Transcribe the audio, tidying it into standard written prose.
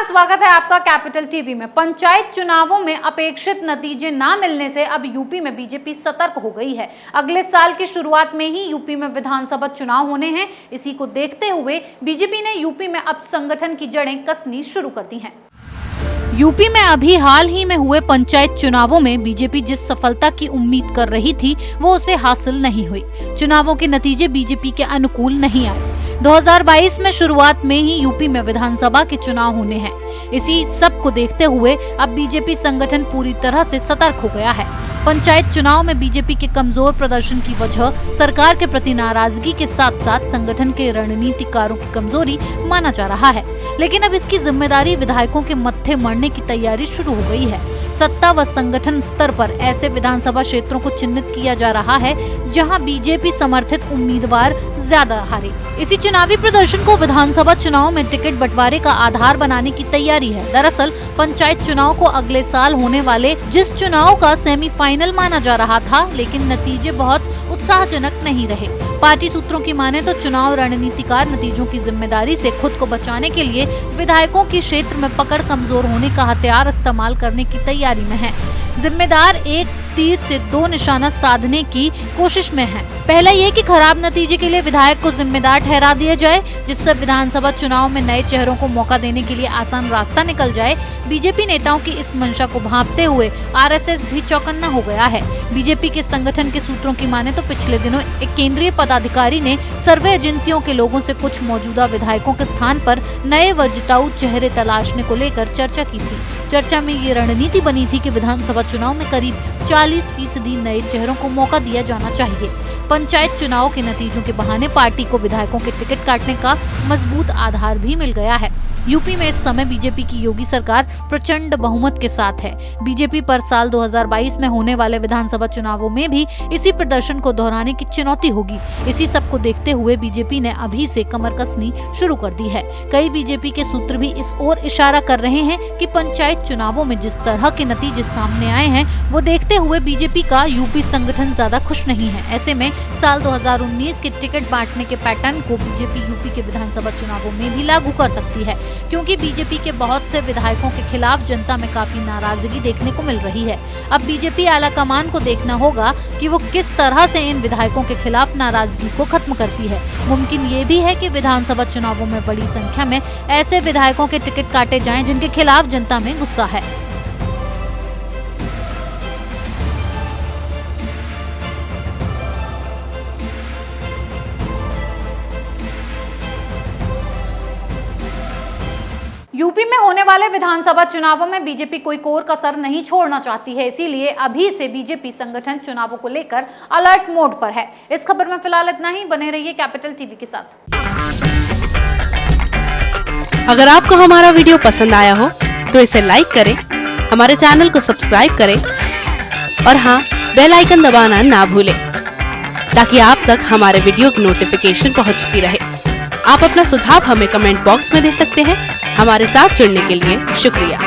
नमस्कार, स्वागत है आपका कैपिटल टीवी में। पंचायत चुनावों में अपेक्षित नतीजे ना मिलने से अब यूपी में बीजेपी सतर्क हो गई है। अगले साल की शुरुआत में ही यूपी में विधानसभा चुनाव होने हैं। इसी को देखते हुए बीजेपी ने यूपी में अब संगठन की जड़ें कसनी शुरू कर दी हैं। यूपी में अभी हाल ही में हुए पंचायत चुनावों में बीजेपी जिस सफलता की उम्मीद कर रही थी वो उसे हासिल नहीं हुई। चुनावों के नतीजे बीजेपी के अनुकूल नहीं आए। 2022 में शुरुआत में ही यूपी में विधानसभा के चुनाव होने हैं। इसी सब को देखते हुए अब बीजेपी संगठन पूरी तरह से सतर्क हो गया है। पंचायत चुनाव में बीजेपी के कमजोर प्रदर्शन की वजह सरकार के प्रति नाराजगी के साथ साथ संगठन के रणनीतिकारों की कमजोरी माना जा रहा है। लेकिन अब इसकी जिम्मेदारी विधायकों के मत्थे मरने की तैयारी शुरू हो गई है। सत्ता व संगठन स्तर पर ऐसे विधानसभा क्षेत्रों को चिन्हित किया जा रहा है जहां बीजेपी समर्थित उम्मीदवार ज्यादा हारे। इसी चुनावी प्रदर्शन को विधानसभा चुनाव में टिकट बंटवारे का आधार बनाने की तैयारी है। दरअसल पंचायत चुनाव को अगले साल होने वाले जिस चुनाव का सेमीफाइनल माना जा रहा था, लेकिन नतीजे बहुत उत्साहजनक नहीं रहे। पार्टी सूत्रों की माने तो चुनाव रणनीतिकार नतीजों की जिम्मेदारी से खुद को बचाने के लिए विधायकों की क्षेत्र में पकड़ कमजोर होने का हथियार इस्तेमाल करने की तैयारी में है। जिम्मेदार एक तीर से दो निशाना साधने की कोशिश में है। पहला ये कि खराब नतीजे के लिए विधायक को जिम्मेदार ठहरा दिया जाए, जिससे विधानसभा चुनाव में नए चेहरों को मौका देने के लिए आसान रास्ता निकल जाए। बीजेपी नेताओं की इस मंशा को भांपते हुए आरएसएस भी चौकन्ना हो गया है। बीजेपी के संगठन के सूत्रों की माने तो पिछले दिनों एक केंद्रीय पदाधिकारी ने सर्वे एजेंसियों के लोगों से कुछ मौजूदा विधायकों के स्थान पर नए व जिताऊ चेहरे तलाशने को लेकर चर्चा की थी। चर्चा में ये रणनीति बनी थी कि विधानसभा चुनाव में करीब 40% नए चेहरों को मौका दिया जाना चाहिए। पंचायत चुनाव के नतीजों के बहाने पार्टी को विधायकों के टिकट काटने का मजबूत आधार भी मिल गया है। यूपी में इस समय बीजेपी की योगी सरकार प्रचंड बहुमत के साथ है। बीजेपी पर साल 2022 में होने वाले विधानसभा चुनावों में भी इसी प्रदर्शन को दोहराने की चुनौती होगी। इसी सब को देखते हुए बीजेपी ने अभी से कमर कसनी शुरू कर दी है। कई बीजेपी के सूत्र भी इस ओर इशारा कर रहे हैं कि पंचायत चुनावों में जिस तरह के नतीजे सामने आए हैं वो देखते हुए बीजेपी का यूपी संगठन ज्यादा खुश नहीं है। ऐसे में साल 2019 के टिकट बांटने के पैटर्न को बीजेपी यूपी के विधानसभा चुनावों में भी लागू कर सकती है, क्योंकि बीजेपी के बहुत से विधायकों के खिलाफ जनता में काफी नाराजगी देखने को मिल रही है। अब बीजेपी आलाकमान को देखना होगा कि वो किस तरह से इन विधायकों के खिलाफ नाराजगी को खत्म करती है। मुमकिन ये भी है कि विधानसभा चुनावों में बड़ी संख्या में ऐसे विधायकों के टिकट काटे जाएं जिनके खिलाफ जनता में गुस्सा है। यूपी में होने वाले विधानसभा चुनावों में बीजेपी कोई कोर कसर नहीं छोड़ना चाहती है। इसीलिए अभी से बीजेपी संगठन चुनावों को लेकर अलर्ट मोड पर है। इस खबर में फिलहाल इतना ही। बने रहिए कैपिटल टीवी के साथ। अगर आपको हमारा वीडियो पसंद आया हो तो इसे लाइक करें, हमारे चैनल को सब्सक्राइब करें और हाँ, बेल आइकन दबाना ना भूलें ताकि आप तक हमारे वीडियो की नोटिफिकेशन पहुंचती रहे। आप अपना सुझाव हमें कमेंट बॉक्स में दे सकते हैं। हमारे साथ जुड़ने के लिए शुक्रिया।